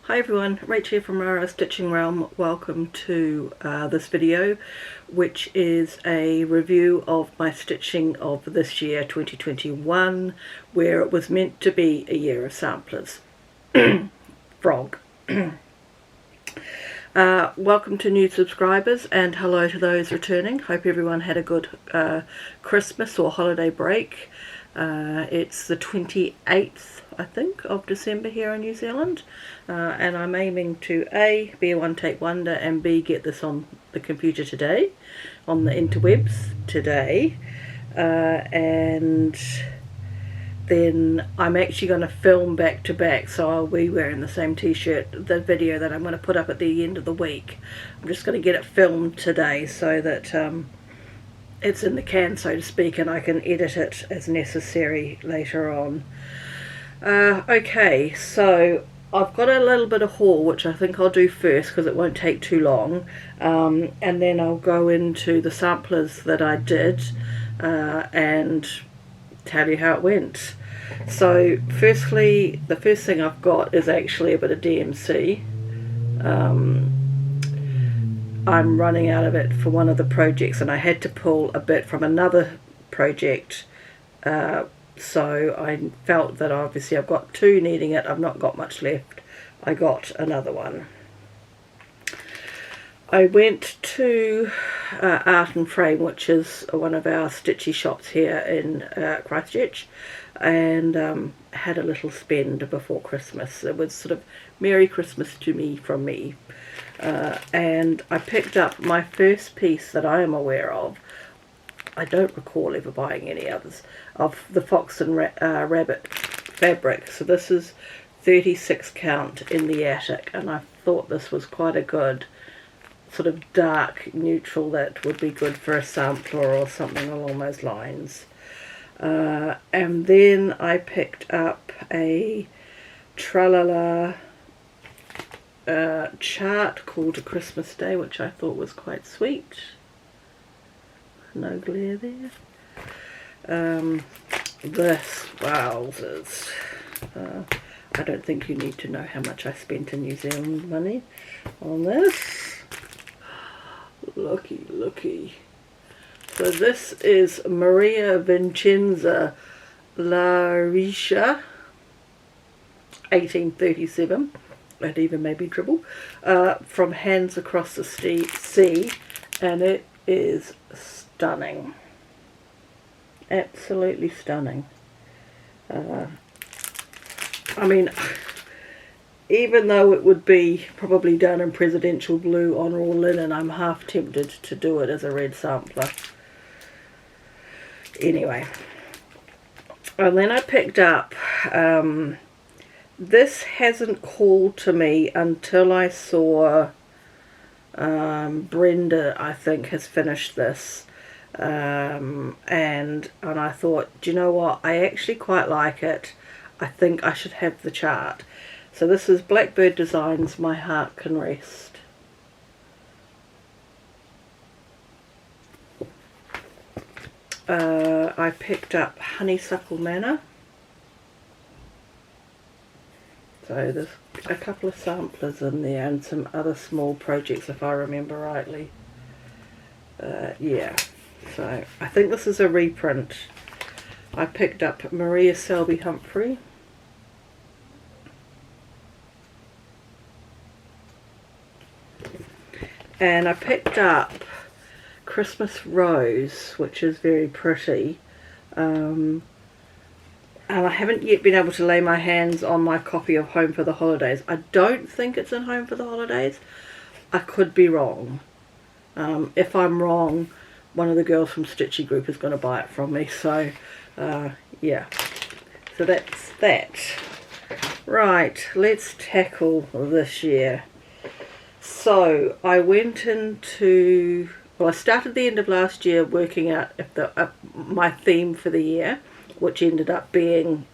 Hi everyone, Rach here from Rara Stitching Realm. Welcome to this video, which is a review of my stitching of this year 2021, where it was meant to be a year of samplers. Frog. Welcome to new subscribers and hello to those returning. Hope everyone had a good Christmas or holiday break. It's the 28th, I think, of December here in New Zealand, and I'm aiming to A, be a one take wonder, and B, get this on the computer today, on the interwebs today, and then I'm actually going to film back to back, so I'll be wearing the same t-shirt, the video that I'm going to put up at the end of the week. I'm just going to get it filmed today so that it's in the can, so to speak, and I can edit it as necessary later on. Okay, so I've got a little bit of haul which I think I'll do first because it won't take too long, and then I'll go into the samplers that I did and tell you how it went. So firstly, the first thing I've got is actually a bit of DMC. I'm running out of it for one of the projects and I had to pull a bit from another project, so I felt that obviously I've got two needing it, I've not got much left, I got another one. I went to Art and Frame, which is one of our stitchy shops here in Christchurch, and had a little spend before Christmas. It was sort of Merry Christmas to me from me. And I picked up my first piece that I am aware of. I don't recall ever buying any others, of the Fox and Rabbit fabric. So this is 36 count in the attic, and I thought this was quite a good sort of dark neutral that would be good for a sampler or something along those lines. And then I picked up a Tralala chart called A Christmas Day, which I thought was quite sweet. No glare there. This, wowzers. I don't think you need to know how much I spent in New Zealand money on this. Looky, looky. So this is Maria Vincenza Lariscia, 1837. It even made me dribble. From Hands Across the Sea, and it is stunning. Absolutely stunning. I mean, even though it would be probably done in presidential blue on raw linen, I'm half tempted to do it as a red sampler. Anyway, and then I picked up, this hasn't called to me until I saw Brenda, I think, has finished this, and I thought, do you know what, I actually quite like it. I think I should have the chart. So this is Blackbird Designs My Heart Can Rest. I picked up Honeysuckle Manor. So there's a couple of samplers in there and some other small projects if I remember rightly. Yeah, so I think this is a reprint. I picked up Maria Selby Humphrey. And I picked up Christmas Rose, which is very pretty. And I haven't yet been able to lay my hands on my copy of Home for the Holidays. I don't think it's in Home for the Holidays. I could be wrong. If I'm wrong, one of the girls from Stitchy Group is going to buy it from me. So, yeah. So that's that. Right, let's tackle this year. So I went into, well, I started the end of last year working out if my theme for the year, which ended up being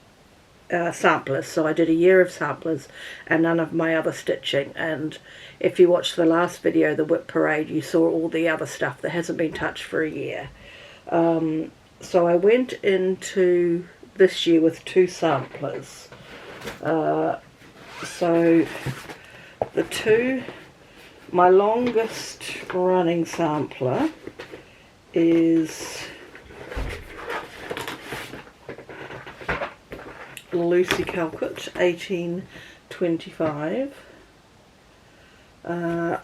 samplers. So I did a year of samplers and none of my other stitching. And if you watched the last video, the Whip Parade, you saw all the other stuff that hasn't been touched for a year. So I went into this year with two samplers. So My longest running sampler is Lucy Calcutt 1825. I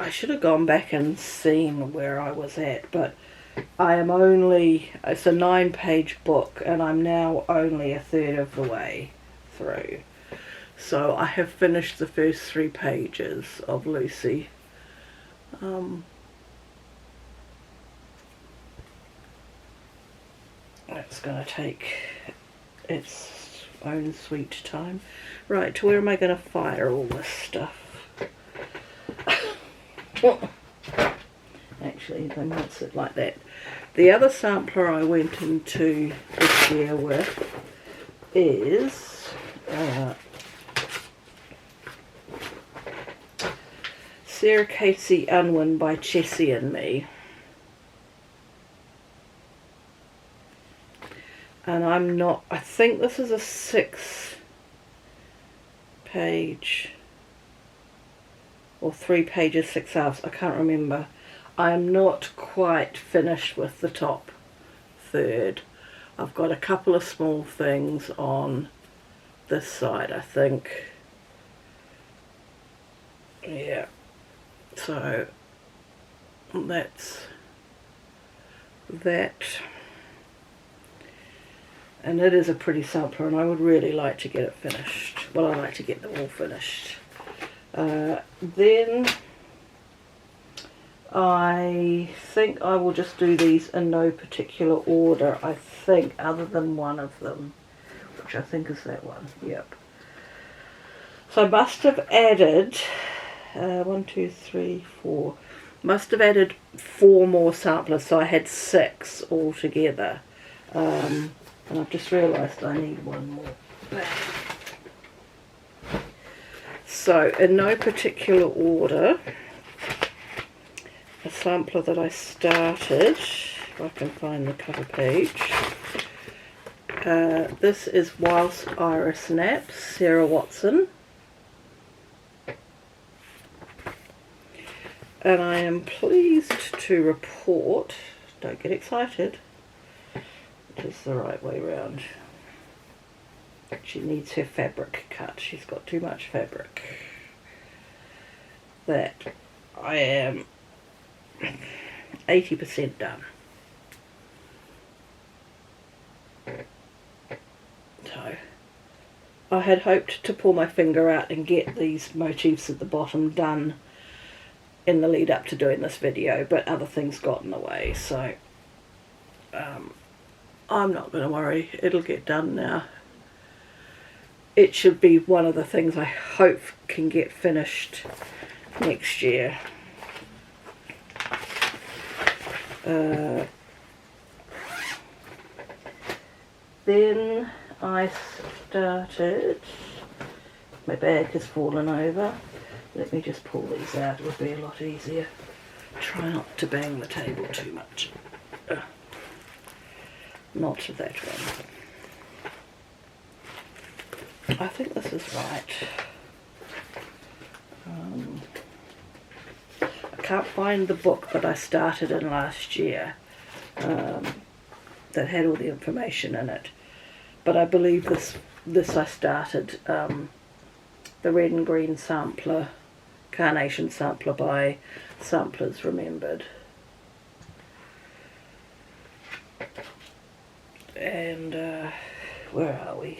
should have gone back and seen where I was at, but it's a 9-page book and I'm now only a third of the way through. So I have finished the first 3 pages of Lucy. It's going to take its own sweet time. Right, where am I going to fire all this stuff? Actually, they might sit like that. The other sampler I went into this year with is Sarah Casey Unwin by Chessie and Me. And I think this is a 6-page or 3 pages, 6 halves, I can't remember. I am not quite finished with the top third. I've got a couple of small things on this side, I think. Yeah. So that's that. And it is a pretty sampler and I would really like to get it finished. Well, I like to get them all finished. Then I think I will just do these in no particular order, I think, other than one of them, which I think is that one. Yep. So I must have added 1, 2, 3, 4. Must have added 4 more samplers, so I had 6 altogether. And I've just realised I need one more back. So, in no particular order, a sampler that I started, if I can find the cover page. This is Whilst Iris Naps, Sarah Watson. And I am pleased to report, don't get excited, it is the right way round. She needs her fabric cut. She's got too much fabric. That I am 80% done. So I had hoped to pull my finger out and get these motifs at the bottom done in the lead up to doing this video, but other things got in the way, so I'm not going to worry. It'll get done now. It should be one of the things I hope can get finished next year. Then I started, my bag has fallen over. Let me just pull these out, it would be a lot easier. Try not to bang the table too much. Not that one. I think this is right. I can't find the book that I started in last year that had all the information in it. But I believe this I started, the Red and Green Sampler, Carnation Sampler by Samplers Remembered. And where are we?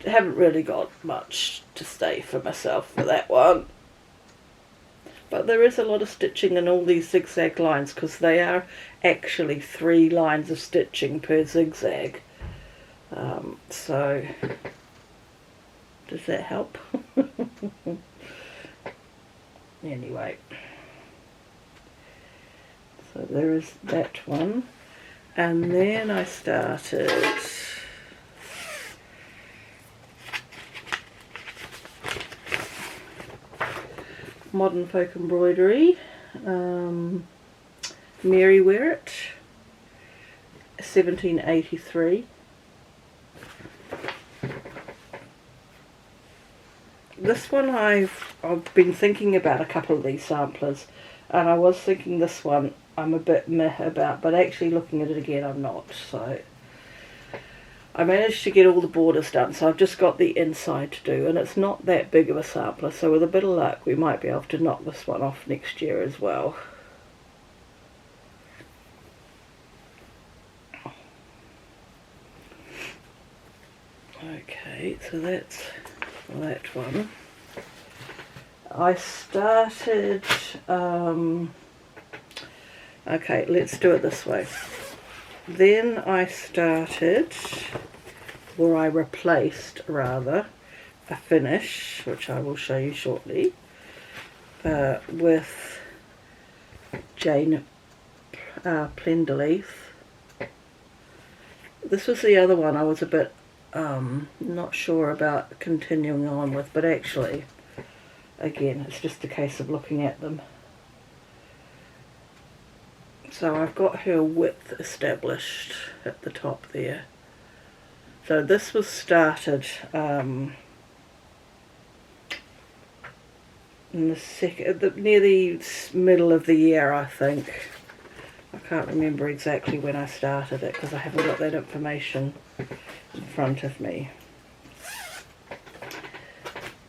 Haven't really got much to say for myself for that one. But there is a lot of stitching in all these zigzag lines because they are actually 3 lines of stitching per zigzag. So, does that help? Anyway. So there is that one. And then I started Modern Folk Embroidery, Mary Werrett, 1783. this one I've been thinking about a couple of these samplers, and I was thinking this one I'm a bit meh about, but actually looking at it again I'm not. So I managed to get all the borders done, so I've just got the inside to do, and it's not that big of a sampler, so with a bit of luck we might be able to knock this one off next year as well. Okay, so that's that one. I started, okay, let's do it this way. Then I started, or I replaced rather, a finish, which I will show you shortly, with Jane Plenderleaf. This was the other one I was a bit not sure about continuing on with, but actually, again, it's just a case of looking at them. So I've got her width established at the top there. So this was started in the near the middle of the year, I think. I can't remember exactly when I started it because I haven't got that information in front of me.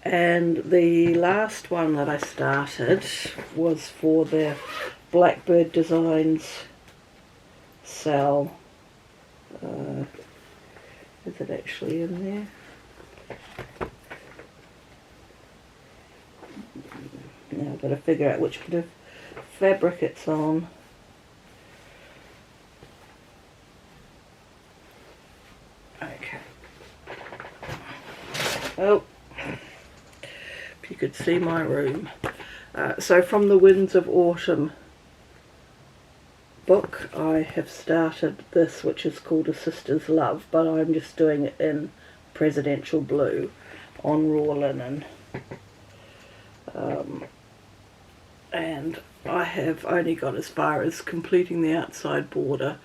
And the last one that I started was for the Blackbird Designs cell. Is it actually in there? Now I've got to figure out which bit of fabric it's on. Okay. Oh, if you could see my room. So from the Winds of Autumn book, I have started this, which is called A Sister's Love, but I'm just doing it in Presidential Blue on raw linen. And I have only got as far as completing the outside border,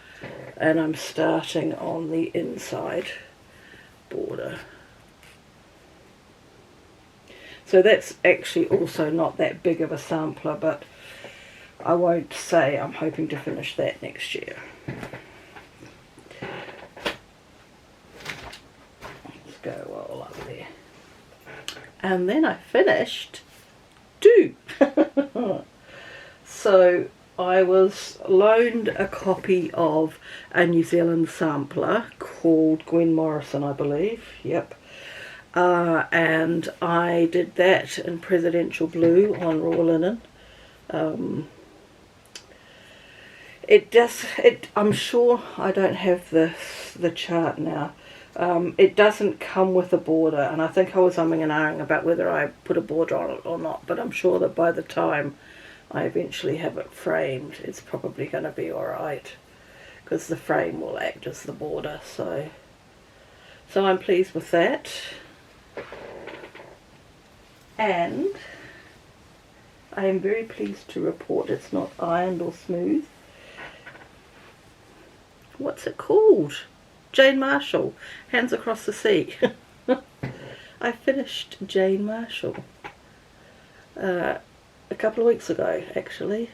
and I'm starting on the inside border. So that's actually also not that big of a sampler, but I won't say I'm hoping to finish that next year. Let's go all up there. And then I finished two. So I was loaned a copy of a New Zealand sampler called Gwen Morrison, I believe. Yep. And I did that in Presidential Blue on raw linen. I'm sure I don't have the chart now. It doesn't come with a border, and I think I was umming and ahhing about whether I put a border on it or not, but I'm sure that by the time I eventually have it framed, it's probably going to be alright, because the frame will act as the border, so I'm pleased with that. And I am very pleased to report it's not ironed or smooth. What's it called? Jane Marshall, Hands Across the Sea. I finished Jane Marshall a couple of weeks ago, actually.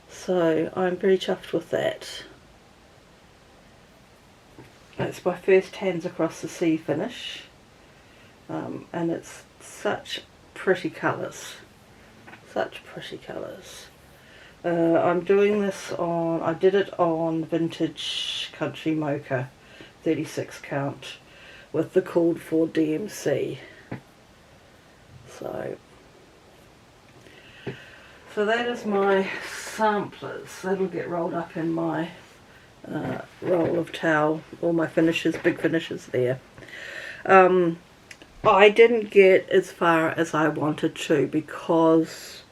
So I'm very chuffed with that. It's my first Hands Across the Sea finish, and it's such pretty colours. Such pretty colours. I'm doing this on, I did it on Vintage Country Mocha 36 count with the called for DMC. So that is my samplers. That'll get rolled up in my roll of towel, all my finishes, big finishes there. I didn't get as far as I wanted to because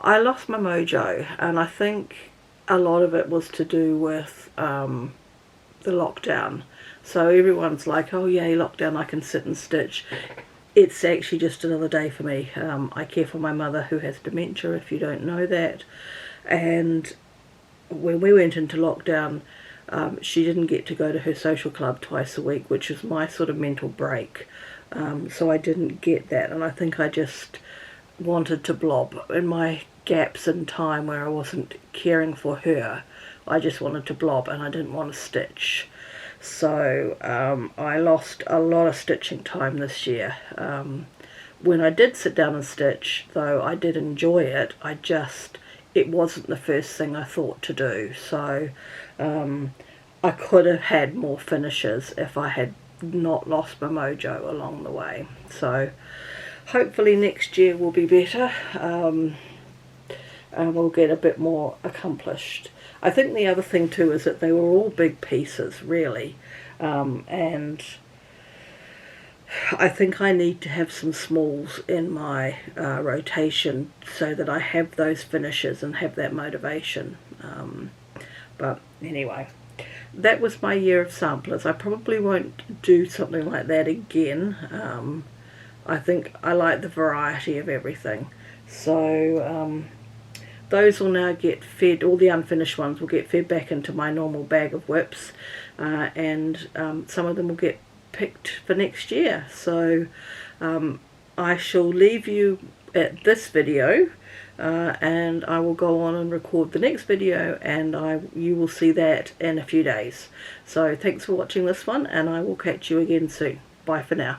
I lost my mojo, and I think a lot of it was to do with the lockdown. So everyone's like, oh yay, lockdown, I can sit and stitch. It's actually just another day for me. I care for my mother who has dementia, if you don't know that. And when we went into lockdown, she didn't get to go to her social club twice a week, which is my sort of mental break. So I didn't get that, and I think I just wanted to blob in my gaps in time where I wasn't caring for her. I just wanted to blob, and I didn't want to stitch. So I lost a lot of stitching time this year. When I did sit down and stitch, though I did enjoy it, it wasn't the first thing I thought to do. So I could have had more finishes if I had not lost my mojo along the way. So hopefully next year will be better, and we'll get a bit more accomplished. I think the other thing too is that they were all big pieces, really, and I think I need to have some smalls in my rotation so that I have those finishes and have that motivation. But anyway, that was my year of samplers. I probably won't do something like that again. I think I like the variety of everything. So those will now get fed, all the unfinished ones will get fed back into my normal bag of whips, and some of them will get picked for next year. So I shall leave you at this video, and I will go on and record the next video, and you will see that in a few days. So thanks for watching this one, and I will catch you again soon. Bye for now.